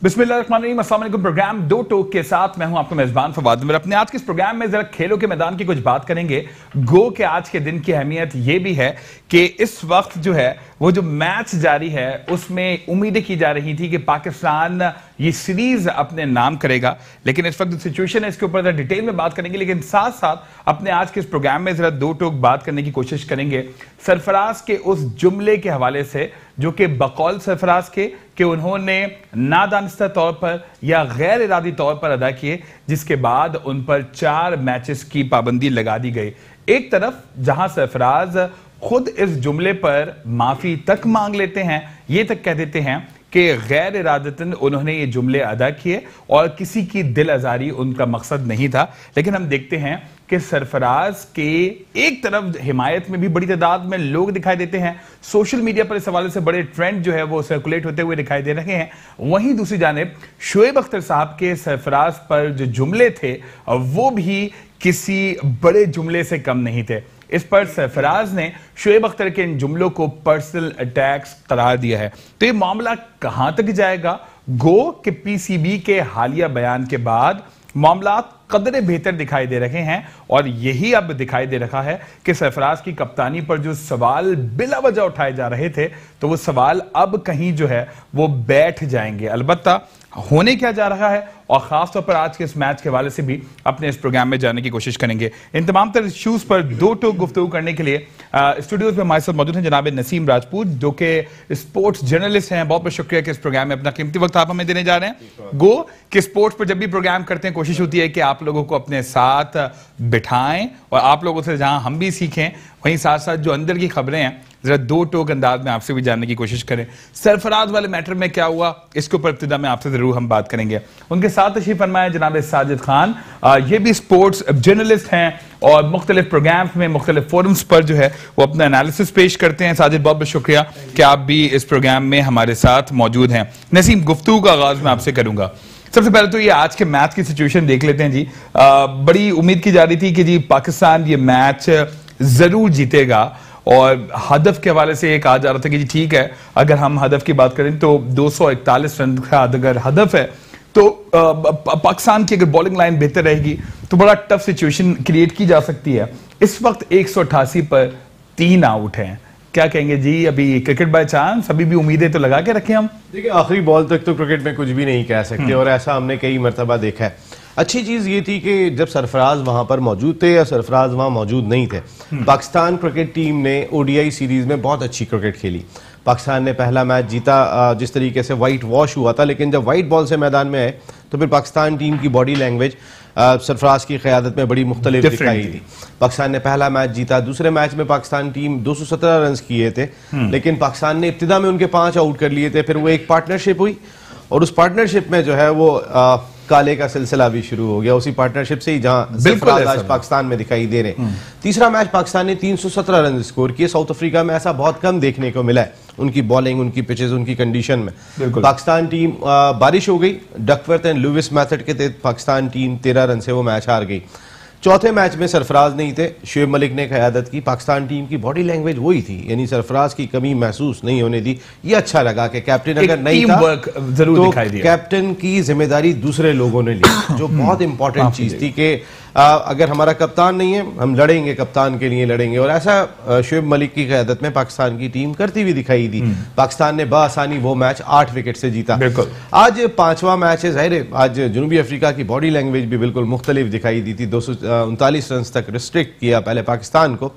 बिस्मिल्लाहिर्रहमानिर्रहीम, अस्सलाम वालेकुम। प्रोग्राम दो टोक के साथ मैं हूं आपका मेजबान फवाद उमर। अपने आज के इस प्रोग्राम में जरा खेलों के मैदान की कुछ बात करेंगे। गो के आज के दिन की अहमियत यह भी है कि इस वक्त जो है वो जो मैच जारी है उसमें उम्मीदें की जा रही थी कि पाकिस्तान ये सीरीज अपने नाम करेगा, लेकिन इस वक्त सिचुएशन है इसके ऊपर डिटेल में बात करेंगे। लेकिन साथ साथ अपने आज के इस प्रोग्राम में जरा दो टोक बात करने की कोशिश करेंगे सरफराज के उस जुमले के हवाले से जो कि बकौल सरफराज के कि उन्होंने नादानिस्ता तौर पर या गैर इरादी तौर पर अदा किए, जिसके बाद उन पर 4 मैचेस की पाबंदी लगा दी गई। एक तरफ जहां सरफराज खुद इस जुमले पर माफी तक मांग लेते हैं, ये तक कह देते हैं कि गैर इरादतन उन्होंने ये जुमले अदा किए और किसी की दिल आजारी उनका मकसद नहीं था। लेकिन हम देखते हैं कि सरफराज के एक तरफ हिमायत में भी बड़ी तादाद में लोग दिखाई देते हैं, सोशल मीडिया पर इस हवाले से बड़े ट्रेंड जो है वो सर्कुलेट होते हुए दिखाई दे रहे हैं। वहीं दूसरी जानिब शोएब अख्तर साहब के सरफराज पर जो जुमले थे वो भी किसी बड़े जुमले से कम नहीं थे। इस पर सरफराज ने शोएब अख्तर के इन जुमलों को पर्सनल अटैक्स करार दिया है। तो ये मामला कहां तक जाएगा? गो के पीसीबी के हालिया बयान के बाद मामला कदरे बेहतर दिखाई दे रहे हैं और यही अब दिखाई दे रहा है कि सरफराज की कप्तानी पर जो सवाल बिला वजह उठाए जा रहे थे तो वो सवाल अब कहीं जो है वो बैठ जाएंगे। अलबत्ता होने क्या जा रहा है और खासतौर पर आज के इस मैच के हवाले से भी अपने इस प्रोग्राम में जाने की कोशिश करेंगे। इन तमाम तरह इश्यूज पर दो टोक गुफ्तगू करने के लिए स्टूडियोज में हमारे साथ मौजूद हैं जनाब नसीम राजपूत, जो कि स्पोर्ट्स जर्नलिस्ट हैं। बहुत बहुत शुक्रिया कि इस प्रोग्राम में अपना कीमती वक्त आप हमें देने जा रहे हैं। गो कि स्पोर्ट्स पर जब भी प्रोग्राम करते हैं कोशिश होती है कि आप लोगों को अपने साथ बिठाएं और आप लोगों से जहां हम भी सीखें, वहीं साथ साथ जो अंदर की खबरें हैं जरा दो टोक अंदाज में आपसे भी जानने की कोशिश करें। सरफराज वाले मैटर में क्या हुआ, इसके ऊपर इब्तिदा में आपसे जरूर हम बात करेंगे। उनके साथ तशरीफ फरमाए जनाब साजिद खान, ये भी स्पोर्ट्स जर्नलिस्ट हैं और मुख्तलिफ प्रोग्राम्स में मुख्तलिफ फोरम्स पर जो है वो अपना एनालिसिस पेश करते हैं। साजिद, बहुत बहुत शुक्रिया कि आप भी इस प्रोग्राम में हमारे साथ मौजूद हैं। नसीम, गुफ्तगू का आगाज मैं आपसे करूंगा। सबसे पहले तो ये आज के मैच की सिचुएशन देख लेते हैं जी। बड़ी उम्मीद की जा रही थी कि जी पाकिस्तान ये मैच जरूर जीतेगा और हदफ के हवाले से ये कहा जा रहा था कि जी ठीक है, अगर हम हदफ की बात करें तो 241 रन का अगर हदफ है तो पाकिस्तान की अगर बॉलिंग लाइन बेहतर रहेगी तो बड़ा टफ सिचुएशन क्रिएट की जा सकती है। इस वक्त 188 पर 3 आउट हैं, क्या कहेंगे जी? अभी क्रिकेट बाय चांस, अभी भी उम्मीदें तो लगा के रखें हम? देखिए, आखिरी बॉल तक तो क्रिकेट में कुछ भी नहीं कह सकते और ऐसा हमने कई मरतबा देखा है। अच्छी चीज़ ये थी कि जब सरफराज वहां पर मौजूद थे या सरफराज वहां मौजूद नहीं थे, पाकिस्तान क्रिकेट टीम ने ओडीआई सीरीज में बहुत अच्छी क्रिकेट खेली। पाकिस्तान ने पहला मैच जीता जिस तरीके से वाइट वॉश हुआ था, लेकिन जब वाइट बॉल से मैदान में आए तो फिर पाकिस्तान टीम की बॉडी लैंग्वेज सरफराज की क़यादत में बड़ी मुख्तलिफ दिखाई दी। पाकिस्तान ने पहला मैच जीता, दूसरे मैच में पाकिस्तान टीम 217 रन किए थे, लेकिन पाकिस्तान ने इब्तिदा में उनके 5 आउट कर लिए थे। फिर वो एक पार्टनरशिप हुई और उस पार्टनरशिप में जो है वो काले का सिलसिला भी शुरू हो गया, उसी पार्टनरशिप से ही जहां सरफराज आज पाकिस्तान में दिखाई दे रहे हैं। तीसरा मैच पाकिस्तान ने 317 रन स्कोर किए। साउथ अफ्रीका में ऐसा बहुत कम देखने को मिला है, उनकी बॉलिंग, उनकी पिचेस, उनकी कंडीशन में। पाकिस्तान टीम बारिश हो गई, डकवर्थ एंड लुइस मेथड के तहत पाकिस्तान टीम 13 रन से वो मैच हार गई। चौथे मैच में सरफराज नहीं थे, शोएब मलिक ने क़यादत की। पाकिस्तान टीम की बॉडी लैंग्वेज वही थी, यानी सरफराज की कमी महसूस नहीं होने दी। ये अच्छा लगा कि कैप्टन अगर नहीं था तो कैप्टन की जिम्मेदारी दूसरे लोगों ने ली, जो बहुत इंपॉर्टेंट चीज थी कि अगर हमारा कप्तान नहीं है हम लड़ेंगे, कप्तान के लिए लड़ेंगे। और ऐसा शोएब मलिक की क़यादत में पाकिस्तान की टीम करती हुई दिखाई दी। पाकिस्तान ने बआसानी वो मैच 8 विकेट से जीता। आज 5वां मैच है, जाहिर है आज जनूबी अफ्रीका की बॉडी लैंग्वेज भी बिल्कुल मुख्तलिफ दिखाई दी थी। 239 रन तक रिस्ट्रिक्ट किया पहले पाकिस्तान को,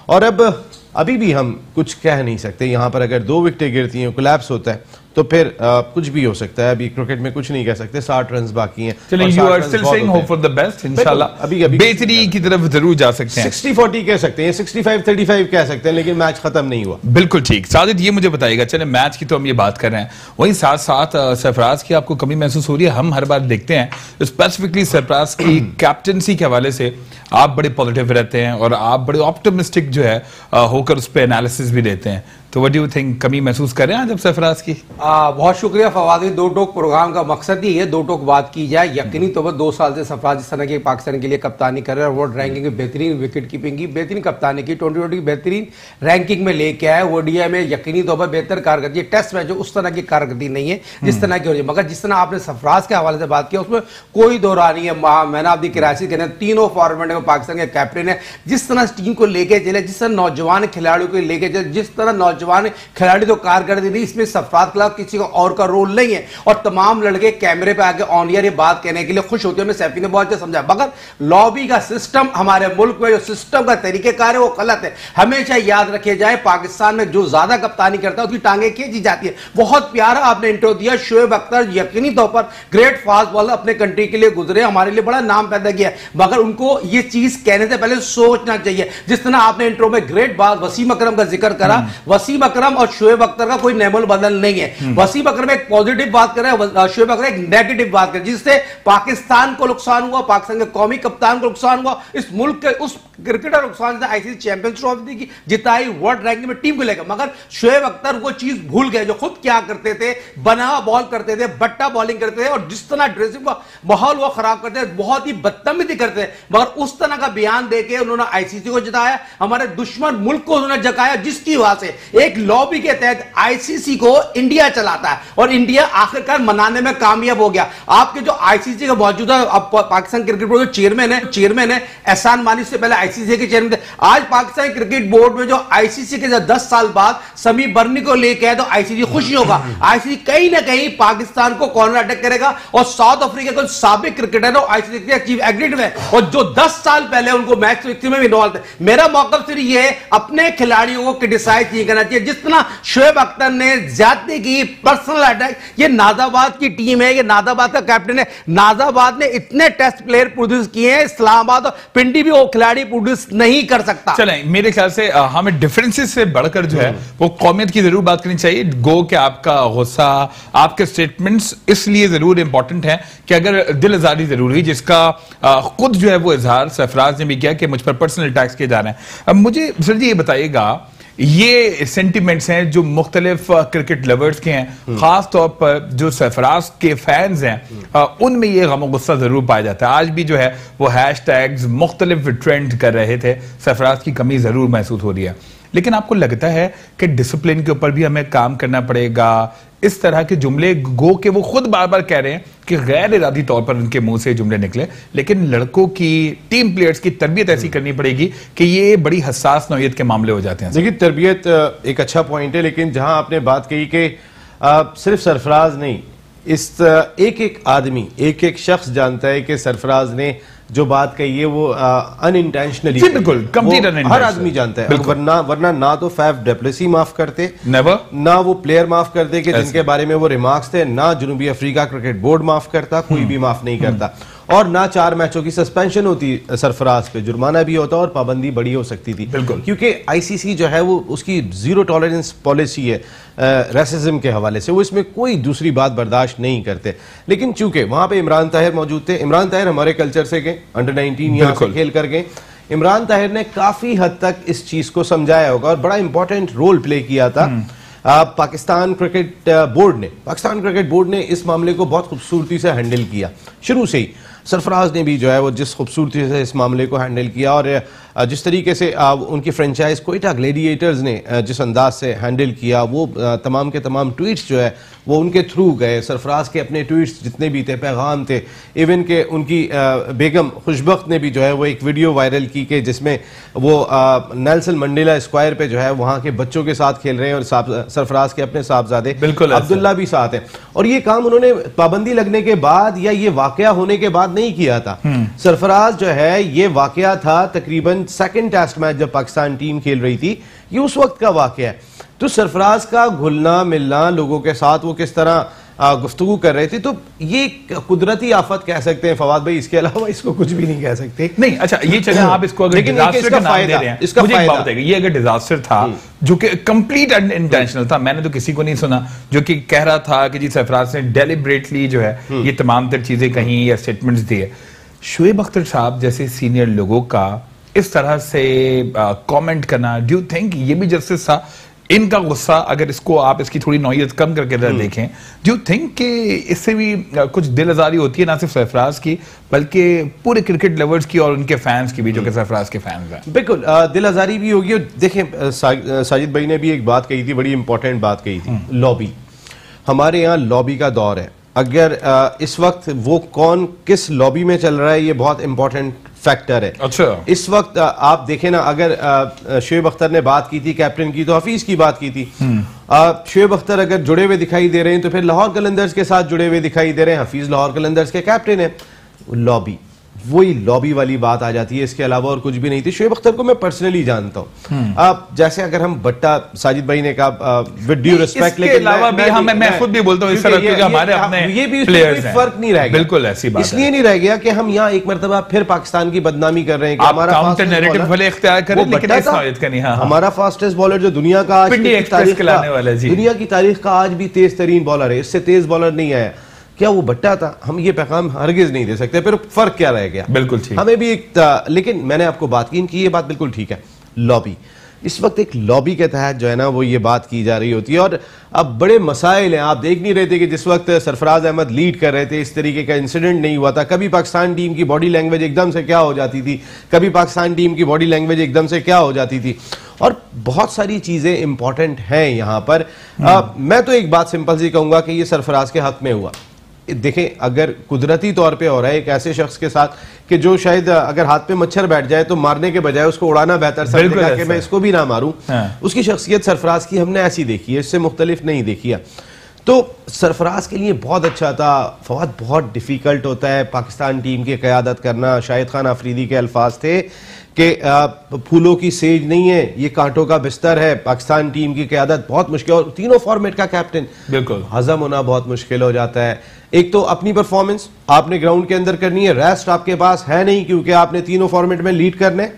और अब अभी भी हम कुछ कह नहीं सकते। यहाँ पर अगर 2 विकेटें गिरती हैं, कोलैप्स होता है तो फिर कुछ भी हो सकता है। अभी क्रिकेट में कुछ नहीं कह सकते, 60 रन बाकी हैं। You are still saying hope for the best, इंशाल्लाह अभी बेहतरी की तरफ जरूर जा सकते हैं। 60-40 कह सकते हैं, 65-35 कह सकते हैं, लेकिन मैच खत्म नहीं हुआ। बिल्कुल ठीक। साजिद, ये मुझे बताइएगा, चले मैच की तो हम ये बात कर रहे हैं, वहीं साथ साथ सरफराज की आपको कमी महसूस हो रही है? हम हर बार देखते हैं स्पेसिफिकली सरफराज की कैप्टनसी के हवाले से आप बड़े पॉजिटिव रहते हैं और आप बड़े ऑप्टिमिस्टिक जो है होकर उस पर एनालिसिस भी देते हैं। तो व्हाट डू यू थिंक, कमी महसूस कर रहे हैं जब सरफराज की? बहुत शुक्रिया फवाद। दो टोक प्रोग्राम का मकसद ही है दो टोक बात की जाए। यकीनी तौर पर 2 साल से सरफराज इस तरह के पाकिस्तान के लिए कप्तानी कर रहे हैं, वर्ल्ड रैंकिंग में बेहतरीन विकेट कीपिंग की, बेहतरीन कप्तानी की, 2020 की बेहतरीन रैंकिंग में लेके आए, ओडीआई में यकीनी तौर पर बेहतर कारकर्दगी। टेस्ट मैच उस तरह की कारकर्दगी नहीं है जिस तरह की हो रही है, मगर जिस तरह आपने सरफराज के हवाले से बात किया उसमें कोई दो राह नहीं है। मैन ऑफ द क्राइसिस कहने तीनों फॉर्मेट में पाकिस्तान के कैप्टन है, जिस तरह टीम को लेके चले, जिस तरह नौजवान खिलाड़ियों को लेके चले, जिस तरह नौजवान खिलाड़ी तो कारकर्दगी नहीं, इसमें सरफराज के खिलाफ किसी का और का रोल नहीं है। और तमाम लड़के कैमरे पे आके ऑन ईयर ये बात कहने के लिए खुश होते हैं। सैफी ने बहुत अच्छा समझा, मगर लॉबी का सिस्टम हमारे मुल्क में जो सिस्टम का तरीकेकार है वो गलत है। हमेशा याद रखे जाए पाकिस्तान में जो ज्यादा कप्तानी करता है उसकी टांगे खींची जाती है। बहुत प्यारा आपने इंट्रो दिया। शोएब अख्तर यकीनी तौर पर ग्रेट फास्ट बॉलर अपने कंट्री के लिए गुजरे, हमारे लिए बड़ा नाम पैदा किया, मगर उनको ये चीज कहने से पहले सोचना चाहिए। जिस तरह आपने इंट्रो में ग्रेट बात वसीम अकरम का जिक्र करा, वसीम अकरम और शोएब अख्तर का कोई नेमल बदल नहीं है। वसीम अकरम एक पॉजिटिव बात कर रहे हैं, शोएब अख्तर एक नेगेटिव बात कर, जिससे पाकिस्तान को नुकसान हुआ, पाकिस्तान के कौमी कप्तान को नुकसान हुआ, इस मुल्क के उस क्रिकेटर नुकसान आईसीसी चैंपियंस ट्रॉफी की जिताई, वर्ल्ड रैंकिंग में टीम को लेकर। मगर शोएब अख्तर वो चीज भूल गए जो खुद क्या करते थे, बना बॉल करते थे, बट्टा बॉलिंग करते थे, और जिस तरह ड्रेसिंग का माहौल वो खराब करते थे, बहुत ही बदतमीजी करते थे। मगर उस तरह का बयान देके उन्होंने आईसीसी को जिताया, हमारे दुश्मन मुल्क को उन्होंने जगाया, जिसकी वजह से एक लॉबी के तहत आईसीसी को इंडिया चलाता है और इंडिया आखिरकार मनाने में कामयाब हो गया। आपके जो आईसीसी का मौजूदा पाकिस्तान क्रिकेट बोर्ड जो चेयरमैन है एहसान मानी, से पहले आईसीसी के चेयरमैन थे। आज पाकिस्तान क्रिकेट बोर्ड में जो आईसीसी के 10 साल बाद समी बर्नी को लेके आए तो आईसीसी खुशी होगा। आईसीसी कहीं ना कहीं पाकिस्तान को कॉर्नर अटैक करेगा, और साउथ अफ्रीका के साबिक क्रिकेटर है आईसीसी के चीफ एग्जीक्यूटिव है, और जो 10 साल पहले उनको मैच फिक्सिंग में भी इन्वॉल्व थे। मेरा मौका सिर्फ ये है, अपने खिलाड़ियों को क्रिटिसाइज नहीं करना चाहिए। जिस तरह शोएब अख्तर ने ज्यादती की, पर्सनल अटैक, ये नाजाबाद की टीम है, ये नाजाबाद का कैप्टन है। नाजाबाद ने इतने टेस्ट प्लेयर प्रोड्यूस किए हैं, इस्लामाबाद और पिंडी भी वो खिलाड़ी प्रोड्यूस नहीं कर सकता। चलें, मेरे ख्याल से हमें डिफरेंसेस से बढ़कर जो है वो कौमियत की जरूर बात करनी चाहिए। गो के आपका गुस्सा, आपके स्टेटमेंट्स इसलिए जरूर इंपॉर्टेंट है कि अगर दिल आजारी जरूर हुई, जिसका खुद जो है वो इजहार सरफराज ने भी किया कि मुझ पर पर्सनल अटैक्स किए जा रहे हैं। अब मुझे सर जी ये बताइएगा, ये सेंटिमेंट्स हैं जो मुख्तलिफ क्रिकेट लवर्स के हैं, खास तौर पर जो सरफराज के फैंस हैं उनमें ये गम और गुस्सा जरूर पाया जाता है। आज भी जो है वो हैशटैग्स मुख्तलिफ ट्रेंड कर रहे थे, सरफराज की कमी जरूर महसूस हो रही है। लेकिन आपको लगता है कि डिसिप्लिन के ऊपर भी हमें काम करना पड़ेगा? इस तरह के जुमले गो के वो खुद बार बार कह रहे हैं कि गैर इरादी तौर पर उनके मुंह से जुमले निकले, लेकिन लड़कों की, टीम प्लेयर्स की तरबियत ऐसी करनी पड़ेगी कि ये बड़ी हसास नौयत के मामले हो जाते हैं। देखिए, तरबियत एक अच्छा पॉइंट है, लेकिन जहां आपने बात कही कि सिर्फ सरफराज नहीं, इस एक एक आदमी, एक एक शख्स जानता है कि सरफराज ने जो बात कही है वो अनइंटेंशनली, बिल्कुल कंप्लीट अनइंटेंशनल, हर आदमी जानता है। वरना ना तो फैफ डेप्लेसी माफ करते, नेवर, ना वो प्लेयर माफ करते कि जिनके बारे में वो रिमार्क्स थे, ना जनूबी अफ्रीका क्रिकेट बोर्ड माफ करता, कोई भी माफ नहीं करता, और ना 4 मैचों की सस्पेंशन होती सरफराज पे, जुर्माना भी होता और पाबंदी बड़ी हो सकती थी। बिल्कुल, क्योंकि आईसीसी जो है वो उसकी जीरो टॉलरेंस पॉलिसी है रेसिज्म के हवाले से, वो इसमें कोई दूसरी बात बर्दाश्त नहीं करते। लेकिन चूंकि वहां पे इमरान ताहिर मौजूद थे, इमरान ताहिर हमारे कल्चर से गए, अंडर 19 यहाँ से खेल कर गए, इमरान ताहिर ने काफी हद तक इस चीज को समझाया होगा और बड़ा इंपॉर्टेंट रोल प्ले किया था। पाकिस्तान क्रिकेट बोर्ड ने इस मामले को बहुत खूबसूरती से हैंडल किया शुरू से ही। सरफराज ने भी जो है वो जिस खूबसूरती से इस मामले को हैंडल किया, और जिस तरीके से उनकी फ्रेंचाइज कोयटा ग्लेडिएटर्स ने जिस अंदाज से हैंडल किया, वो तमाम के तमाम ट्वीट्स जो है वो उनके थ्रू गए। सरफराज के अपने ट्वीट्स जितने भी थे, पैगाम थे, इवन के उनकी बेगम खुशबख्त ने भी जो है वो एक वीडियो वायरल की कि जिसमें वो नेल्सन मंडेला स्क्वायर पे जो है वहाँ के बच्चों के साथ खेल रहे हैं, और सरफराज के अपने साहबजादे अब्दुल्ला भी साथ हैं। और ये काम उन्होंने पाबंदी लगने के बाद या ये वाकया होने के बाद नहीं किया था। सरफराज जो है, ये वाकया था तकरीबन सेकंड टेस्ट मैच जब पाकिस्तान टीम खेल रही थी, ये उस वक्त का वाकया है। तो सरफराज का घुलना मिलना लोगों के साथ, वो किस तरह गुफ्तगू कर रहे थे, तो ये कुदरती आफत कह सकते हैं फवाद भाई, इसके अलावा इसको कुछ भी नहीं कह सकते। नहीं, अच्छा ये चले आप इसको अगर डिजास्टर का नाम दे रहे हैं, इसका मुझे एक बात बताइए, ये अगर डिजास्टर था जो कि कंप्लीट अनइंटेंशनल था, मैंने तो किसी को नहीं सुना जो कि कह रहा था कि जी सरफराज ने डेलिबरेटली जो है ये तमाम तर चीजें कहीं या स्टेटमेंट्स दिए। शोएब अख्तर साहब जैसे सीनियर लोगों का इस तरह से कमेंट करना, डू यू थिंक ये भी जस्टिस था? इनका गुस्सा, अगर इसको आप इसकी थोड़ी नौयत कम करके देखें, डू यू थिंक कि इससे भी कुछ दिल आजारी होती है ना सिर्फ सरफराज की बल्कि पूरे क्रिकेट लवर्स की और उनके फैंस की भी जो कि सरफराज के फैंस हैं? बिल्कुल दिल आजारी भी होगी। और देखें साजिद भाई ने भी एक बात कही थी, बड़ी इंपॉर्टेंट बात कही थी, लॉबी। हमारे यहाँ लॉबी का दौर है। अगर इस वक्त वो कौन किस लॉबी में चल रहा है ये बहुत इंपॉर्टेंट फैक्टर है। अच्छा, इस वक्त आप देखें ना, अगर शोएब अख्तर ने बात की थी कैप्टन की, तो हफीज की बात की थी। शोएब अख्तर अगर जुड़े हुए दिखाई दे रहे हैं तो फिर लाहौर कलंदर्स के साथ जुड़े हुए दिखाई दे रहे हैं। हफीज लाहौर कलंदर्स के कैप्टन है। लॉबी, वही लॉबी वाली बात आ जाती है, इसके अलावा और कुछ भी नहीं थी। शोएब अख्तर को मैं पर्सनली जानता हूं। आप जैसे अगर हम बट्टा, साजिद भाई ने कहा विद ड्यू रिस्पेक्ट, लेकिन अलावा भी मैं खुद भी बोलता हूं इस तरह के हमारे अपने ये भी प्लेयर्स हैं, फर्क नहीं रह गया। बिल्कुल ऐसी बात इसलिए नहीं रह गया कि हम यहाँ एक मरतबा फिर पाकिस्तान की बदनामी कर रहे हैं कि हमारा काउंटर नैरेटिव भले इख्तियार करें लेकिन इस नौयत का नहीं। हमारा फास्टेस्ट बॉलर जो दुनिया का दुनिया की तारीख का आज भी तेज तरीन बॉलर है, इससे तेज बॉलर नहीं आया, क्या वो भट्टा था? हम ये पैगाम हरगिज नहीं दे सकते। फिर फर्क क्या रह गया? बिल्कुल ठीक, हमें भी एक लेकिन मैंने आपको बात की इनकी, ये बात बिल्कुल ठीक है। लॉबी, इस वक्त एक लॉबी के तहत जो है ना वो ये बात की जा रही होती है। और अब बड़े मसाइल हैं। आप देख नहीं रहे थे कि जिस वक्त सरफराज अहमद लीड कर रहे थे इस तरीके का इंसिडेंट नहीं हुआ था। कभी पाकिस्तान टीम की बॉडी लैंग्वेज एकदम से क्या हो जाती थी, कभी पाकिस्तान टीम की बॉडी लैंग्वेज एकदम से क्या हो जाती थी, और बहुत सारी चीजें इंपॉर्टेंट हैं यहाँ पर। मैं तो एक बात सिंपल सी कहूंगा कि ये सरफराज के हक में हुआ। देखें, अगर कुदरती तौर पे हो रहा है एक ऐसे शख्स के साथ कि जो शायद अगर हाथ पे मच्छर बैठ जाए तो मारने के बजाय उसको उड़ाना बेहतर समझेगा कि मैं इसको भी ना मारूं। उसकी शख्सियत सरफराज की हमने ऐसी देखी है, इससे मुख्तलिफ नहीं देखी है। तो सरफराज के लिए बहुत अच्छा था। फवाद, बहुत डिफिकल्ट होता है पाकिस्तान टीम की क़यादत करना। शाहिद खान अफरीदी के अल्फाज थे कि फूलों की सेज नहीं है, ये कांटों का बिस्तर है। पाकिस्तान टीम की क़यादत बहुत मुश्किल, और तीनों फॉर्मेट का कैप्टन बिल्कुल हजम होना बहुत मुश्किल हो जाता है। एक तो अपनी परफॉर्मेंस आपने ग्राउंड के अंदर करनी है, रेस्ट आपके पास है नहीं क्योंकि आपने तीनों फॉर्मेट में लीड करने,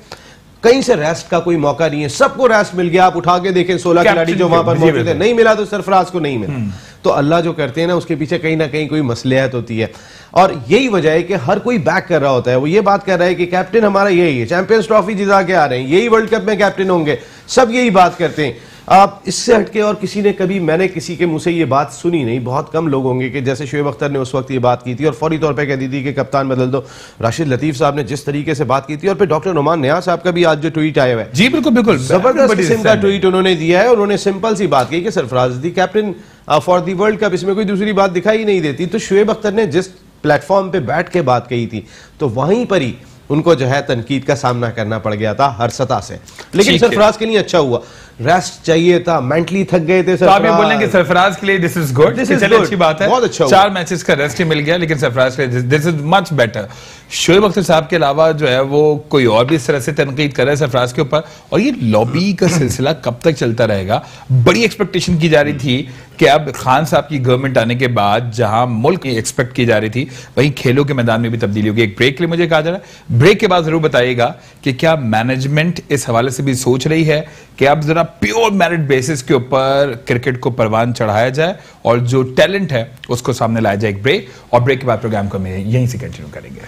कहीं से रेस्ट का कोई मौका नहीं है। सबको रेस्ट मिल गया। आप उठा के देखें 16 खिलाड़ी जो वहां पर मौजूद है, नहीं मिला तो सरफराज को नहीं मिला। तो अल्लाह जो करते हैं ना उसके पीछे कहीं ना कहीं कोई मसलियत होती है, और यही वजह है कि हर कोई बैक कर रहा होता है। वो ये बात कर रहा है कि कैप्टन हमारा यही है, चैंपियंस ट्रॉफी जिता के आ रहे हैं, यही वर्ल्ड कप में कैप्टन होंगे, सब यही बात करते हैं। आप इससे हटके और किसी ने कभी, मैंने किसी के मुंह से ये बात सुनी नहीं। बहुत कम लोग होंगे कि जैसे शोएब अख्तर ने उस वक्त ये बात की थी और फौरी तौर पे कह दी थी कि कप्तान बदल दो। राशिद लतीफ साहब ने जिस तरीके से बात की थी, और फिर डॉक्टर नुमान नियाज़ साहब का भी आज जो ट्वीट आया हुआ है, जी बिल्कुल बिल्कुल जबरदस्त किस्म का ट्वीट उन्होंने दिया है। उन्होंने सिंपल सी बात की कि Sarfaraz the captain for the world cup, इसमें कोई दूसरी बात दिखाई नहीं देती। तो शोएब अख्तर ने जिस प्लेटफॉर्म पे बैठ के बात कही थी तो वहीं पर ही उनको जो है तनकीद का सामना करना पड़ गया था हर सतह से। लेकिन सरफराज के लिए अच्छा हुआ, रेस्ट चाहिए था, मेंटली थक गए थे। तो आप ये बोलेंगे सरफराज के लिए दिस इज गुड, अच्छी बात है, बहुत अच्छा, 4 मैचेस का रेस्ट ही मिल गया, लेकिन सरफराज के लिए this is much better. Shoaib Akhtar साहब के अलावा जो है वो कोई और भी इस तरह से तनकीद कर रहा है सरफराज के ऊपर, और ये लॉबी का सिलसिला कब तक चलता रहेगा? बड़ी एक्सपेक्टेशन की जा रही थी कि अब खान साहब की गवर्नमेंट आने के बाद जहां मुल्क एक्सपेक्ट की जा रही थी वहीं खेलों के मैदान में भी तब्दीली होगी। एक ब्रेक के लिए मुझे कहा जा रहा है, ब्रेक के बाद जरूर बताइएगा कि क्या मैनेजमेंट इस हवाले से भी सोच रही है कि अब जरा प्योर मेरिट बेसिस के ऊपर क्रिकेट को परवान चढ़ाया जाए और जो टैलेंट है उसको सामने लाया जाए। एक ब्रेक, और ब्रेक के बाद प्रोग्राम को हम यहीं से कंटिन्यू करेंगे।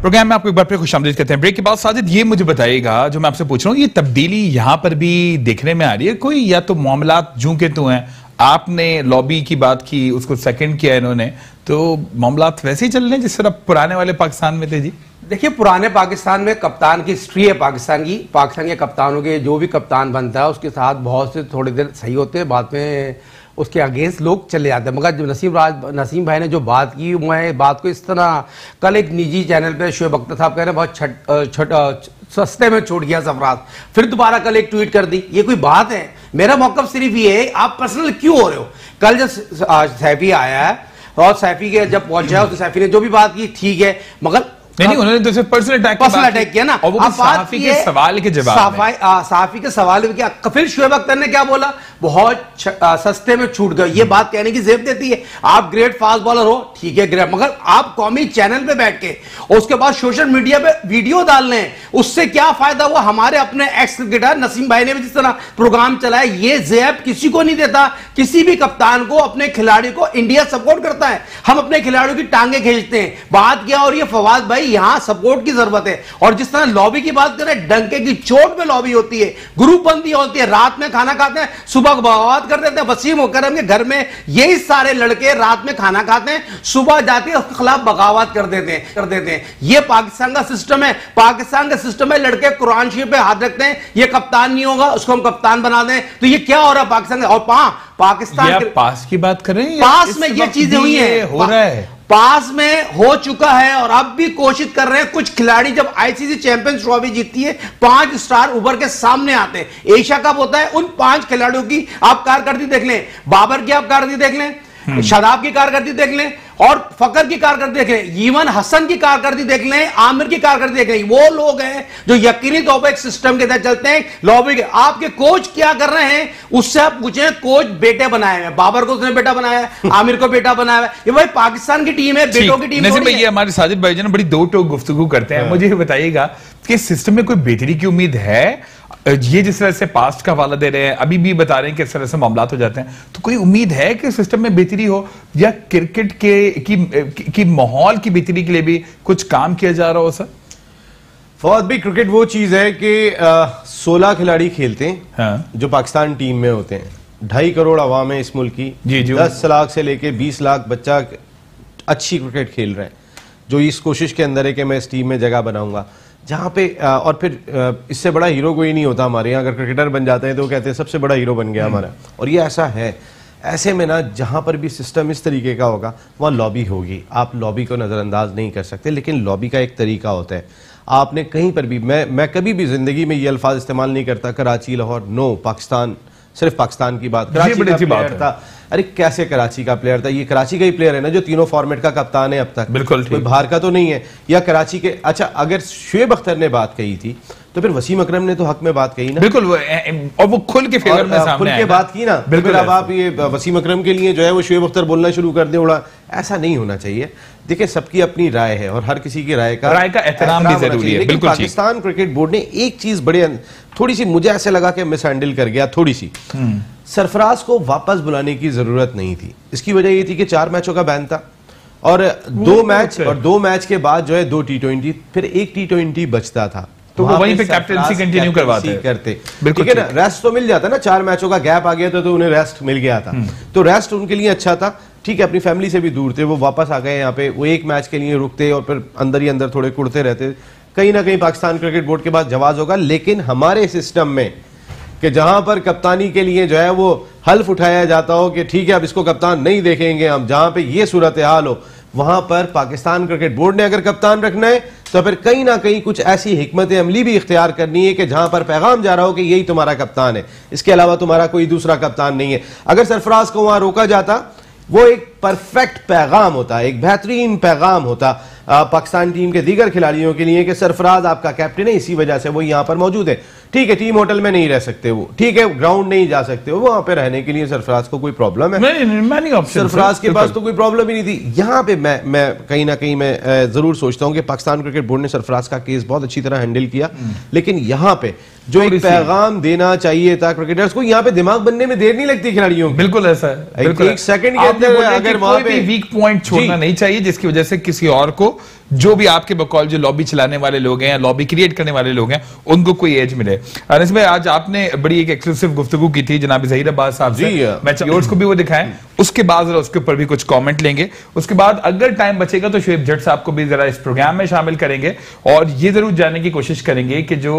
प्रोग्राम में आपको एक बार फिर खुशामदीद कहते हैं। ब्रेक के बाद साजिद ये मुझे बताइएगा, जो मैं आपसे पूछ रहा हूँ, ये तब्दीली यहां पर भी देखने में आ रही है कोई, या तो मामलात जूं के तू हैं? आपने लॉबी की बात की, उसको सेकंड किया इन्होंने, तो मामलात वैसे ही चल रहे हैं जिस तरह पुराने वाले पाकिस्तान में थे? जी देखिए, पुराने पाकिस्तान में कप्तान की हिस्ट्री है पाकिस्तान के कप्तानों के, जो भी कप्तान बनता है उसके साथ बहुत से थोड़ी देर सही होते हैं, बाद में उसके अगेंस्ट लोग चले जाते हैं। मगर जो नसीम भाई ने जो बात की, मैं बात को इस तरह, कल एक निजी चैनल पे शोएब अख्तर साहब कह रहे हैं बहुत सस्ते में छोड़ गया सरफराज, फिर दोबारा कल एक ट्वीट कर दी। ये कोई बात है? मेरा मौकफ सिर्फ ये है, आप पर्सनल क्यों हो रहे हो? कल जब सैफी आया है और सैफी के जब पहुंचा है, सैफी ने जो भी बात की ठीक है, मगर नहीं, उन्होंने तो सिर्फ पर्सनल अटैक किया ना, और वो सहाफी के सवाल के जवाब में, सहाफी के सवाल में क्या फिर शोएब अख्तर ने क्या बोला? बहुत सस्ते में छूट गए। ये बात कहने की ज़रूरत देती है। आप ग्रेट फास्ट बॉलर हो, ठीक है ग्रेट, मगर आप कौमी चैनल पे बैठ के और उसके बाद सोशल मीडिया पे वीडियो डाल रहे हैं, उससे क्या फायदा हुआ? हमारे अपने एक्स क्रिकेटर नसीम भाई ने भी जिस तरह प्रोग्राम चलाया, ये ज़ेब किसी को नहीं देता। किसी भी कप्तान को, अपने खिलाड़ी को, इंडिया सपोर्ट करता है, हम अपने खिलाड़ियों की टांगे खींचते हैं। बात क्या हो रही है? फवाद भाई भाई यहाँ सपोर्ट की जरूरत है। और जिस तरह लॉबी की बात करें, डंके की चोट पे लॉबी होती है, ग्रुप बंदी होती है, रात में खाना खाते हैं, सुबह बगावत कर देते हैं। वसीम मुकर्रम के घर में यही सारे लड़के रात में खाना खाते हैं, सुबह जाते हैं उसके खिलाफ बगावत कर देते हैं। ये पाकिस्तान का सिस्टम है। पाकिस्तान का सिस्टम है, लड़के कुरान शरीफ पे हाथ रखते हैं, ये कप्तान नहीं होगा, उसको हम कप्तान बना दें। तो ये क्या हो रहा है पाकिस्तान? और पाकिस्तान के पास की बात कर रहे हैं, पास में ये चीजें हुई हैं, हो रहा है, पास में हो चुका है और अब भी कोशिश कर रहे हैं। कुछ खिलाड़ी जब आईसीसी चैंपियंस ट्रॉफी जीतती है, 5 स्टार उभर के सामने आते हैं। एशिया कप होता है, उन 5 खिलाड़ियों की आप कारकर्दगी देख लें, बाबर की आप कारकर्दगी देख लें, शादाब की कारकर्दगी देख लें, और फकर की कारकर्दगी देख लें, इवन हसन की कारकर्दगी देख लें, आमिर की कारकर्दगी देख लें। वो लोग हैं जो यकीनी तौर पर एक सिस्टम के तहत चलते हैं, लॉबी के। आपके कोच क्या कर रहे हैं उससे आप पूछें। कोच बेटे बनाए हैं, बाबर को उसने बेटा बनाया है, आमिर को बेटा बनाया है। ये भाई पाकिस्तान की टीम है, बेटों की टीम नहीं। ये हमारे साजिद भाई बड़ी दो टोक गुफ्तगू करते हैं। मुझे बताइएगा कि सिस्टम में कोई बेहतरी की उम्मीद है? ये जिस तरह से पास्ट का हवाला दे रहे हैं, अभी भी बता रहे हैं कि इस तरह से मामला हो जाते हैं, तो कोई उम्मीद है कि सिस्टम में बेहतरी हो, या क्रिकेट की माहौल की बेहतरी के लिए भी कुछ काम किया जा रहा हो? सर फवाद भाई, क्रिकेट वो चीज है कि 16 खिलाड़ी खेलते हैं, हाँ। जो पाकिस्तान टीम में होते हैं। 2.5 करोड़ आवाम है इस मुल्क की, जी 10 लाख से लेके 20 लाख बच्चा अच्छी क्रिकेट खेल रहा है, जो इस कोशिश के अंदर है कि मैं इस टीम में जगह बनाऊंगा। जहाँ पे और फिर इससे बड़ा हीरो कोई नहीं होता हमारे यहाँ। अगर क्रिकेटर बन जाते हैं तो कहते हैं सबसे बड़ा हीरो बन गया हमारा, और ये ऐसा है। ऐसे में ना, जहाँ पर भी सिस्टम इस तरीके का होगा वहाँ लॉबी होगी। आप लॉबी को नज़रअंदाज नहीं कर सकते, लेकिन लॉबी का एक तरीका होता है। आपने कहीं पर भी, मैं कभी भी जिंदगी में ये अल्फाज इस्तेमाल नहीं करता कराची, लाहौर, नो, पाकिस्तान, सिर्फ पाकिस्तान की बात। कराची का प्लेयर था, अरे कैसे कराची का प्लेयर था? ये कराची का ही प्लेयर है ना जो तीनों फॉर्मेट का कप्तान है अब तक, बिल्कुल कोई बाहर का तो नहीं है। या कराची के, अच्छा अगर शुएब अख्तर ने बात कही थी तो फिर वसीम अकरम ने तो हक में बात कही ना, बिल्कुल, और वो खुल के फेवर में सामने खुल के बात की ना। बिल्कुल, अब आप ये वसीम अकरम के लिए जो है वो शुएब अख्तर बोलना शुरू कर दे, उड़ा, ऐसा नहीं होना चाहिए। देखिए, सबकी अपनी राय है और हर किसी की राय का एहतराम भी जरूरी है। लेकिन पाकिस्तान क्रिकेट बोर्ड ने एक चीज बड़े थोड़ी सी मुझे ऐसे लगा कि मिस हैंडल कर गया थोड़ी सी। सरफराज को वापस बुलाने की जरूरत नहीं थी। इसकी वजह ये थी कि 4 मैचों का बैन था और 2 मैच के बाद जो है 2 T20, फिर 1 T20 बचता था, तो वो वहीं पे कैप्टनसी कंटिन्यू करते ठीक है ना। रेस्ट तो मिल जाता ना, 4 मैचों का गैप आ गया तो उन्हें रेस्ट मिल गया था, तो रेस्ट उनके लिए अच्छा था। ठीक है, अपनी फैमिली से भी दूर थे, वो वापस आ गए यहाँ पे। वो 1 मैच के लिए रुकते और फिर अंदर ही अंदर थोड़े कुड़ते रहते। कहीं ना कहीं पाकिस्तान क्रिकेट बोर्ड के पास जवाब होगा। लेकिन हमारे सिस्टम में कि जहां पर कप्तानी के लिए जो है वो हल्फ उठाया जाता हो कि ठीक है अब इसको कप्तान नहीं देखेंगे हम, जहां पे ये सूरत हाल हो, वहां पर पाकिस्तान क्रिकेट बोर्ड ने अगर कप्तान रखना है तो फिर कहीं ना कहीं कुछ ऐसी हिकमत अमली भी इख्तियार करनी है कि जहां पर पैगाम जा रहा हो कि यही तुम्हारा कप्तान है, इसके अलावा तुम्हारा कोई दूसरा कप्तान नहीं है। अगर सरफराज को वहां रोका जाता, वो एक परफेक्ट पैगाम होता, एक बेहतरीन पैगाम होता पाकिस्तान टीम के दीगर खिलाड़ियों के लिए कि सरफराज आपका कैप्टन है, इसी वजह से वो यहाँ पर मौजूद है। ठीक है, टीम होटल में नहीं रह सकते वो, ठीक है, ग्राउंड नहीं जा सकते वो, वहां पे रहने के लिए सरफराज को कोई प्रॉब्लम है? सरफराज के पास तो कोई प्रॉब्लम ही नहीं थी। यहाँ पे मैं कहीं ना कहीं मैं जरूर सोचता हूँ कि पाकिस्तान क्रिकेट बोर्ड ने सरफराज का केस बहुत अच्छी तरह हैंडल किया, लेकिन यहाँ पे जो एक पैगाम देना चाहिए था क्रिकेटर्स को, यहाँ पे दिमाग बनने में देर नहीं लगती खिलाड़ियों को। बिल्कुल ऐसा है, एक सेकंड के अंदर अगर वहां पे वीक पॉइंट छोड़ना नहीं चाहिए जिसकी वजह से किसी और को, जो भी आपके बकौल जो लॉबी चलाने वाले लोग हैं या लॉबी क्रिएट करने वाले लोग हैं, उनको कोई एज मिले। अनस भाई, आज आपने बड़ी एक एक्सक्लूसिव गुफ्तगू की थी जनाब ज़हीर अब्बास साहब से, मैं व्यूअर्स को भी वो दिखाएं, उसके बाद जरा उसके ऊपर भी कुछ कमेंट लेंगे। उसके बाद अगर टाइम बचेगा तो शुएब जट साहब को भी जरा इस प्रोग्राम में शामिल करेंगे और ये जरूर जानने की कोशिश करेंगे कि जो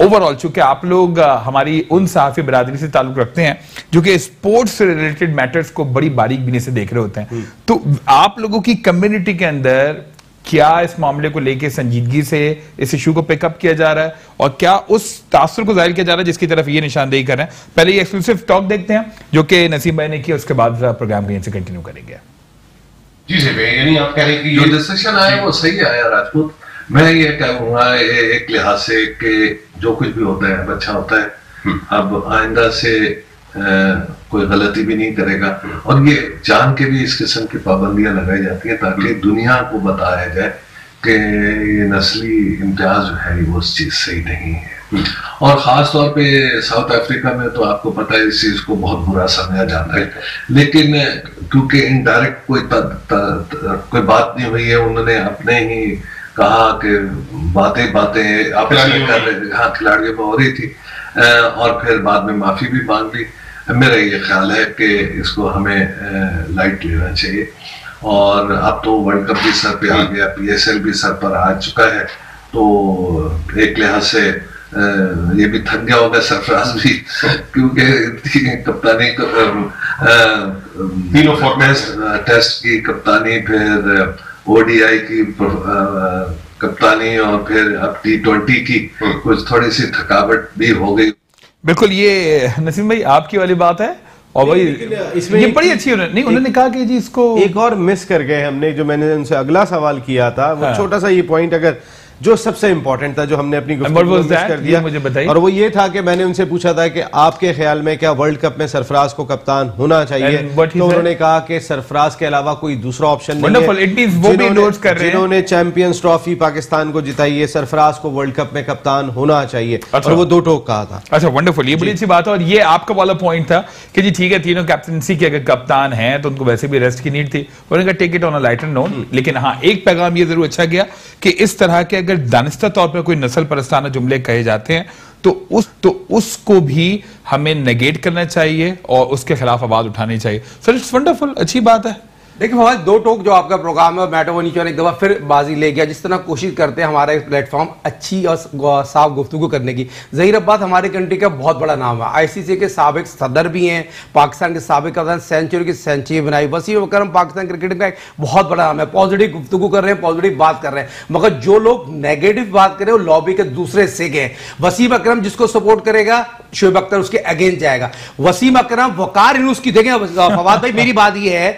ओवरऑल, चूंकि आप लोग हमारी उन सहाफी बिरादरी से ताल्लुक रखते हैं जो कि स्पोर्ट्स से रिलेटेड मैटर्स को बड़ी बारीक बीनी से देख रहे होते हैं, तो आप लोगों की कम्युनिटी के अंदर क्या इस मामले को लेकर संजीदगी से इस इशू को पिकअप किया जा रहा है और क्या उस तासुर को जाहिर किया जा रहा है जिसकी तरफ ये निशानदेही कर रहे हैं? पहले ये एक्सक्लूसिव टॉक देखते हैं जो कि नसीम भाई ने किया, उसके बाद प्रोग्राम को यहीं से कंटिन्यू करेंगे। जी जी, यानी आप कह रहे हैं कि जो डिसीजन आया वो सही आया राजपूत। मैं ये कहूँगा एक लिहाज से कि जो कुछ भी होता है अच्छा होता है, अब आइंदा से कोई गलती भी नहीं करेगा, और ये जान के भी इस किस्म की पाबंदियां लगाई जाती हैं ताकि दुनिया को बताया जाए कि ये नस्ली इम्तियाज जो है वो उस चीज सही नहीं है। और खास तौर पे साउथ अफ्रीका में तो आपको पता है इस चीज को बहुत बुरा समझा जाता है, लेकिन क्योंकि इनडायरेक्ट कोई बात नहीं हुई है, उन्होंने अपने ही कहा कि बातें आपस में कर रहे, हाँ खिलाड़ियों में हो रही थी, और फिर बाद में माफी भी मांग ली। मेरा ये ख्याल है कि इसको हमें लाइट लेना चाहिए, और अब तो वर्ल्ड कप भी सर पे आ गया, PSL भी सर पर आ चुका है, तो एक लिहाज से ये भी थक गया होगा सरफराज भी, क्योंकि कप्तानी तीनों टेस्ट की कप्तानी, फिर ODI की कप्तानी, और फिर अब T20 की कुछ थोड़ी सी थकावट भी हो गई। बिल्कुल, ये नसीम भाई आपकी वाली बात है, और भाई इसमें ये बड़ी अच्छी उन्होंने कहा कि जी इसको एक और मिस कर गए हमने, जो मैंने उनसे अगला सवाल किया था, वो छोटा सा ये पॉइंट अगर जो सबसे इंपॉर्टेंट था, जो हमने अपनी गुफ्तगू में मिस कर दिया, मुझे बताइए। और वो ये था कि मैंने उनसे पूछा था कि आपके ख्याल में क्या वर्ल्ड कप में सरफराज को कप्तान होना चाहिए, तो उन्होंने कहा कि सरफराज के अलावा कोई दूसरा ऑप्शन नहीं है। जिन्होंने चैंपियंस ट्रॉफी पाकिस्तान को जिताई है, सरफराज को वर्ल्ड कप में कप्तान होना चाहिए, और वो 2 टोक कहा था। अच्छा, वंडरफुल, ये बड़ी अच्छी बात है। और ये आपका वाला पॉइंट था कि जी ठीक है, तीनों कैप्टनसी के अगर कप्तान हैं तो उनको वैसे भी रेस्ट की नीड थी, उन्होंने कहा take it on a lighter note. लेकिन हाँ, एक पैगाम ये जरूर अच्छा गया कि इस तरह के अगर दानिस्ता तौर पर कोई नस्ल परस्ताना जुमले कहे जाते हैं तो उसको भी हमें नेगेट करना चाहिए और उसके खिलाफ आवाज उठानी चाहिए। सर, इट्स वंडरफुल, अच्छी बात है। देखिए फवाद, 2 टोक जो आपका प्रोग्राम है, मैटो वनीचो ने एक दफा फिर बाजी ले गया। जिस तरह कोशिश करते हैं हमारा एक प्लेटफॉर्म अच्छी और साफ गुफ्तगू करने की, ज़हीर बात हमारी कंट्री का बहुत बड़ा नाम है, ICC के साबिक सदर भी हैं, पाकिस्तान के साबिक कप्तान, सेंचुरी की सेंचुरी बनाई, वसीम अकरम पाकिस्तान क्रिकेट का एक बहुत बड़ा नाम है। पॉजिटिव गुफ्तगू कर रहे हैं, पॉजिटिव बात कर रहे हैं, मगर जो लोग नेगेटिव बात कर रहे हैं वो लॉबी के दूसरे हिस्से के हैं। वसीम अकरम जिसको सपोर्ट करेगा, शोएब अख्तर उसके अगेंस्ट जाएगा। वसीम अकरम वकार यूनुस की, देखें फवाद भाई मेरी बात ये है,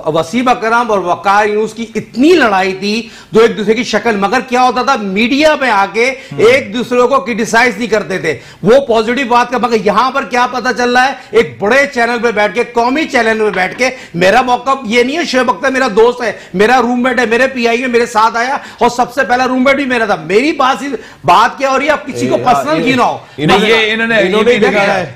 वसीम अकरम और वकार यूनुस की इतनी लड़ाई थी, दो एक दूसरे की शक्ल, मगर क्या होता था, मीडिया में आके एक दूसरे को क्रिटिसाइज नहीं करते थे, वो पॉजिटिव बात का। मगर यहां पर क्या पता चल रहा है, एक बड़े चैनल पे बैठ के, कौमी चैनल में बैठ के, मेरा मौका ये नहीं है, शोएब अख्तर मेरा दोस्त है, मेरा रूममेट है, मेरे PI में मेरे साथ आया, और सबसे पहला रूममेट भी मेरा था। मेरी बात क्या हो रही है, अब किसी को पर्सनल क्यों ना हो,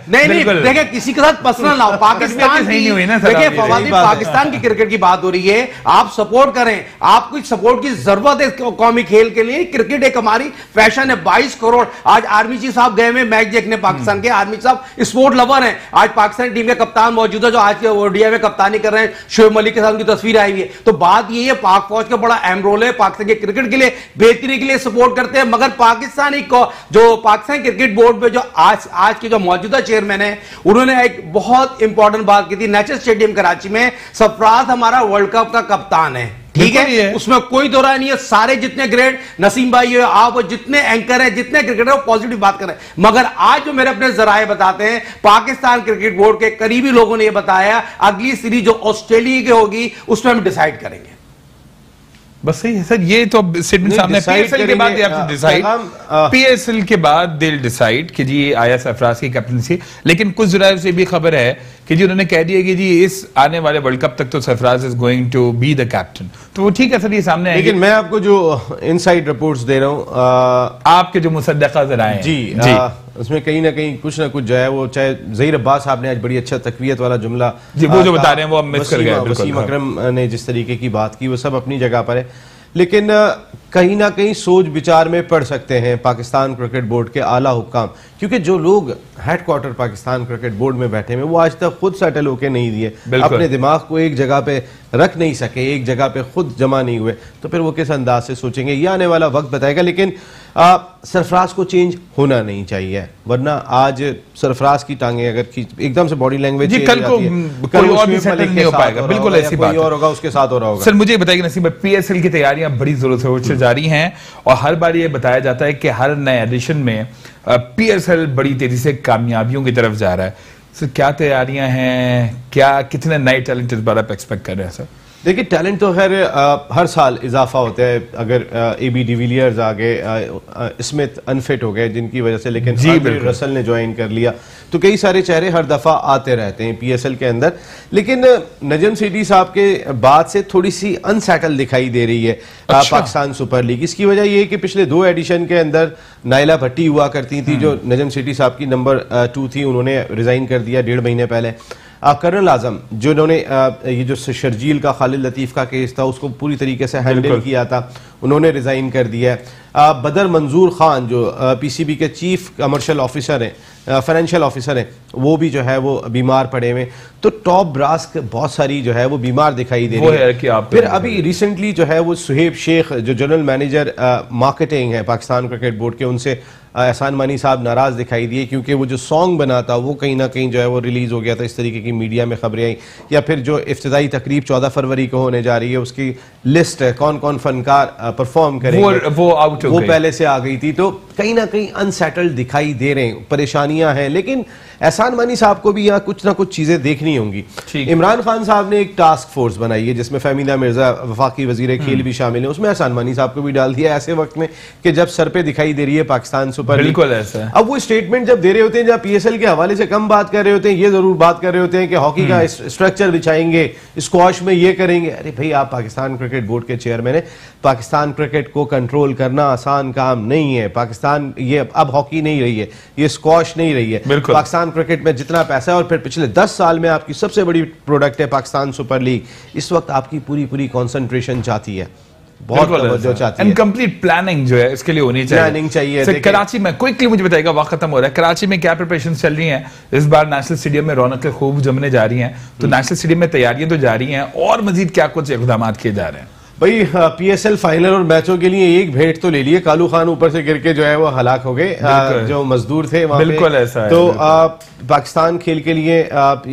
नहीं देखिए, किसी के साथ पर्सनल ना हो। पाकिस्तान देखिए फवादी, पाकिस्तान की क्रिकेट की बात हो रही है, आप सपोर्ट करें, आपको सपोर्ट की जरूरत है कौमी खेल के लिए। क्रिकेट एक हमारी फैशन है। 22 करोड़ आज आर्मी चीफ साहब गए हुए मैच देखने पाकिस्तान के, आर्मी साहब स्पोर्ट लवर हैं। आज पाकिस्तान टीम के कप्तान मौजूद है, जो आज के ODI में कप्तानी कर रहे हैं, शोएब मलिक के साथ उनकी तस्वीर आई हुई है। तो बात यही है, पाक फौज का बड़ा अहम रोल है, पाकिस्तान के क्रिकेट के लिए बेहतरी के लिए सपोर्ट करते हैं। मगर पाकिस्तानी जो पाकिस्तान क्रिकेट बोर्ड पे जो आज के जो मौजूदा चेयरमैन है, उन्होंने एक बहुत इंपॉर्टेंट बात की थी, नेशनल स्टेडियम कराची में, सरफराज हमारा वर्ल्ड कप का कप्तान है, ठीक है, उसमें कोई दो राय नहीं है। सारे जितने ग्रेड नसीम भाई है, आप जितने एंकर हैं, जितने क्रिकेटर, वो पॉजिटिव बात कर रहे हैं। मगर आज जो मेरे अपने जराए बताते हैं, पाकिस्तान क्रिकेट बोर्ड के करीबी लोगों ने यह बताया, अगली सीरीज जो ऑस्ट्रेलिया की होगी उसमें हम डिसाइड करेंगे। बस सही है सर, ये तो स्टेटमेंट सामने, PSL के बाद डिसाइड, PSL के बाद दिल डिसाइड कि जी आया सरफराज की कैप्टनसी। लेकिन कुछ जराये से भी खबर है कि जी उन्होंने कह दिया कि जी इस आने वाले वर्ल्ड कप तक तो Sarfaraz is going to be the captain. तो वो ठीक है सर, ये सामने लेकिन मैं आपको जो इनसाइड रिपोर्ट्स दे रहा हूँ, आपके जो मुसद्दका जराये जी, उसमें कहीं ना कहीं कुछ ना कुछ जो है वो, चाहे ज़हीर अब्बास साहब ने आज बड़ी अच्छा तकवीयत वाला जुमला जी वो जो बता रहे हैं वो हम मिस कर गए, वसीम अकरम ने जिस तरीके की बात की वो सब अपनी जगह पर है, लेकिन कहीं ना कहीं सोच विचार में पड़ सकते हैं पाकिस्तान क्रिकेट बोर्ड के आला हुक्काम, क्योंकि जो लोग हेडक्वार्टर पाकिस्तान क्रिकेट बोर्ड में बैठे हैं वो आज तक खुद सेटल होके नहीं दिए, अपने दिमाग को एक जगह पे रख नहीं सके, एक जगह पे खुद जमा नहीं हुए, तो फिर वो किस अंदाज से सोचेंगे, ये आने वाला वक्त बताएगा। लेकिन सरफराज को चेंज होना नहीं चाहिए, वरना आज सरफराज की टांगे अगर एकदम से बॉडी लैंग्वेज कल को कोई और भी सेटल नहीं हो पाएगा, बिल्कुल ऐसी बात और होगा, उसके साथ हो रहा होगा। सर मुझे बताइए नसीब, PSL की तैयारियां बड़ी जोरों से जारी हैं और हर बार ये बताया जाता है कि हर नए एडिशन में PSL बड़ी तेजी से कामयाबियों की तरफ जा रहा है। सर क्या तैयारियां हैं, क्या कितने नए टैलेंट इस बार आप एक्सपेक्ट कर रहे हैं? सर देखिए, टैलेंट तो हर साल इजाफा होता है। अगर AB डिविलियर्स आ गए, स्मिथ अनफिट हो गए जिनकी वजह से, लेकिन रसल ने ज्वाइन कर लिया, तो कई सारे चेहरे हर दफा आते रहते हैं PSL के अंदर। लेकिन नजम सेठी साहब के बाद से थोड़ी सी अनसेटल दिखाई दे रही है पाकिस्तान सुपर लीग। इसकी वजह यह है कि पिछले 2 एडिशन के अंदर नाइला भट्टी हुआ करती थी, जो नजम सेठी साहब की नंबर 2 थी, उन्होंने रिजाइन कर दिया 1.5 महीने पहले। कर्नल आजम जिन्होंने ये जो शर्जील का खालिद लतीफ़ का केस था उसको पूरी तरीके से हैंडल किया था, उन्होंने रिजाइन कर दिया है। बदर मंजूर खान जो पीसीबी के चीफ कमर्शियल ऑफिसर हैं, फाइनेंशियल ऑफिसर हैं, वो भी जो है वो बीमार पड़े हुए। तो टॉप ब्रास बहुत सारी जो है वो बीमार दिखाई दे रही है। कि आप फिर अभी रिसेंटली जो है वो सुहेब शेख जो जनरल मैनेजर मार्केटिंग है पाकिस्तान क्रिकेट बोर्ड के, उनसे एहसान मानी साहब नाराज दिखाई दिए क्योंकि वो जो सॉन्ग बना था वो कहीं ना कहीं जो है वो रिलीज हो गया था, इस तरीके की मीडिया में खबरें आई। या फिर जो इफ्तिदाई तकरीब 14 फरवरी को होने जा रही है उसकी लिस्ट है, कौन कौन फनकार परफॉर्म करेंगे, वो आउट हो गई, वो पहले से आ गई थी। तो कहीं ना कहीं अनसेटल्ड दिखाई दे रहे हैं, परेशानियां हैं। लेकिन एहसान मानी साहब को भी यहाँ कुछ ना कुछ चीजें देखनी होंगी। इमरान खान साहब ने एक टास्क फोर्स बनाई है जिसमें फहमीदा मिर्जा वफाकी वजीर खेल भी शामिल है, उसमें एहसान मानी साहब को भी डाल दिया ऐसे वक्त में कि जब सर पे दिखाई दे रही है पाकिस्तान सुपर लीग। अब वो स्टेटमेंट जब दे रहे होते हैं, जब पीएसएल के हवाले से कम बात कर रहे होते हैं, ये जरूर बात कर रहे होते हैं कि हॉकी का स्ट्रक्चर बिछाएंगे, स्क्वॉश में ये करेंगे। अरे भाई, आप पाकिस्तान क्रिकेट बोर्ड के चेयरमैन है, पाकिस्तान क्रिकेट को कंट्रोल करना आसान काम नहीं है। पाकिस्तान ये अब हॉकी नहीं रही है, ये स्क्वॉश नहीं रही है। पाकिस्तान क्रिकेट में जितना पैसा है और फिर पिछले 10 साल में आपकी सबसे बड़ी प्रोडक्ट है पाकिस्तान सुपर लीग, इस वक्त आपकी पूरी कंसंट्रेशन चाहती है, बहुत तवज्जो चाहती है। कंप्लीट प्लानिंग जो है इसके लिए होनी चाहिए, प्लानिंग चाहिए। कराची में क्विकली मुझे बताइएगा, वक्त खत्म हो रहा है, कराची में क्या प्रिपरेशन चल रही हैं? इस बार नेशनल स्टेडियम में रौनकें खूब जमने जा रही हैं, तो नेशनल स्टेडियम में तैयारियां तो जारी हैं और मजीद क्या कुछ इक़दाम किए जा रहे हैं? भाई पीएसएल फाइनल और मैचों के लिए एक भेंट तो ले लिए, कालू खान ऊपर से गिर के जो है वो हलाक हो गए, जो मजदूर थे वहां बिल्कुल ऐसा है। तो पाकिस्तान खेल के लिए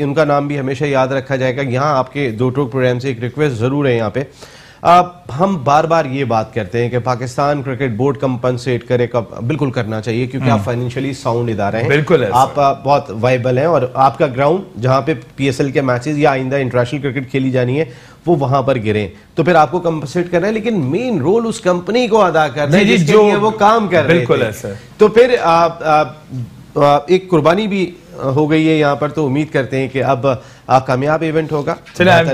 उनका नाम भी हमेशा याद रखा जाएगा। यहाँ आपके दो टोक प्रोग्राम से एक रिक्वेस्ट जरूर है यहाँ पे, हम बार बार ये बात करते हैं कि पाकिस्तान क्रिकेट बोर्ड कंपनसेट करे, बिल्कुल करना चाहिए क्योंकि आप फाइनेंशियली साउंड इदारा हैं, बिल्कुल आप बहुत वाइबल हैं और आपका ग्राउंड जहां पे पीएसएल के मैचेस या आइंदा इंटरनेशनल क्रिकेट खेली जानी है वो वहां पर गिरे, तो फिर आपको कंपनसेट करना है। लेकिन मेन रोल उस कंपनी को अदा करना है जिसके लिए वो काम कर रहे थे। तो फिर एक कुर्बानी भी हो गई है यहाँ पर, तो उम्मीद करते हैं कि अब कामयाब इवेंट होगा।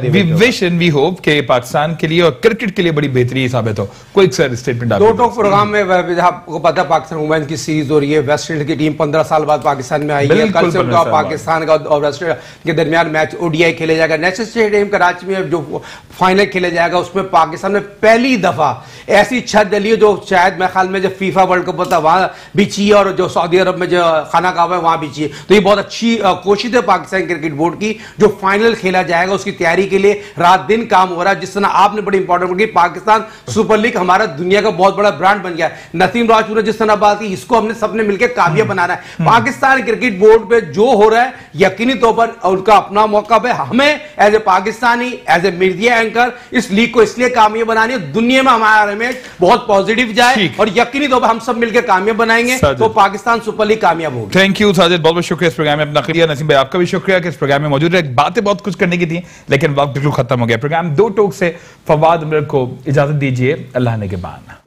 We wish and we hope कि पाकिस्तान के लिए और क्रिकेट के लिए बड़ी बेहतरी साबित हो। कोई सर स्टेटमेंट दो टॉक प्रोग्राम में आपको पता है पाकिस्तान वुमेन की सीरीज हो रही है, वेस्ट इंडीज की टीम 15 साल बाद पाकिस्तान में आई है। कल से उनका पाकिस्तान का और वेस्ट इंडीज के दरमियान मैच ओडीआई खेले जाएगा। नेशनल स्टेडियम कराची में जो फाइनल खेले जाएगा उसमें पाकिस्तान में पहली दफा ऐसी छत डली है जो शायद मेरे ख्याल में जब फीफा वर्ल्ड कप होता है वहां बिछी है और जो सऊदी अरब में जो खाना काबा है वहां बिछी है। तो ये बहुत अच्छी कोशिश है पाकिस्तान क्रिकेट बोर्ड की, जो फाइनल खेला जाएगा उसकी तैयारी के लिए रात दिन काम हो रहा है। जिस तरह आपने बड़ी इंपॉर्टेंट की पाकिस्तान सुपर लीग हमारा दुनिया का बहुत बड़ा ब्रांड बन गया है। नसीम राजपूत ने जिस तरह बात की, इसको हमने सबने मिलकर कामयाब बनाना है। पाकिस्तान क्रिकेट बोर्ड पे जो हो रहा है यकीनी तौर पर उनका अपना मौका है। हमें as a Pakistani, as a media anchor इस लीग को इसलिए कामयाब बनानी है, दुनिया में हमारा इमेज बहुत पॉजिटिव जाए और यकीनी तौर पर हम सब मिलकर कामयाब बनाएंगे तो पाकिस्तान सुपर लीग कामयाब होगी। थैंक यू साजिद, बहुत बहुत शुक्रिया इस प्रोग्राम में अपना खिया। नसीम भाई आपका भी शुक्रिया कि इस प्रोग्राम में मौजूद रहे। बातें बहुत कुछ करने की थी लेकिन वक्त बिल्कुल खत्म हो गया। प्रोग्राम दो टोक से फवाद उमर को इजाजत दीजिए, अल्लाह ने के बान।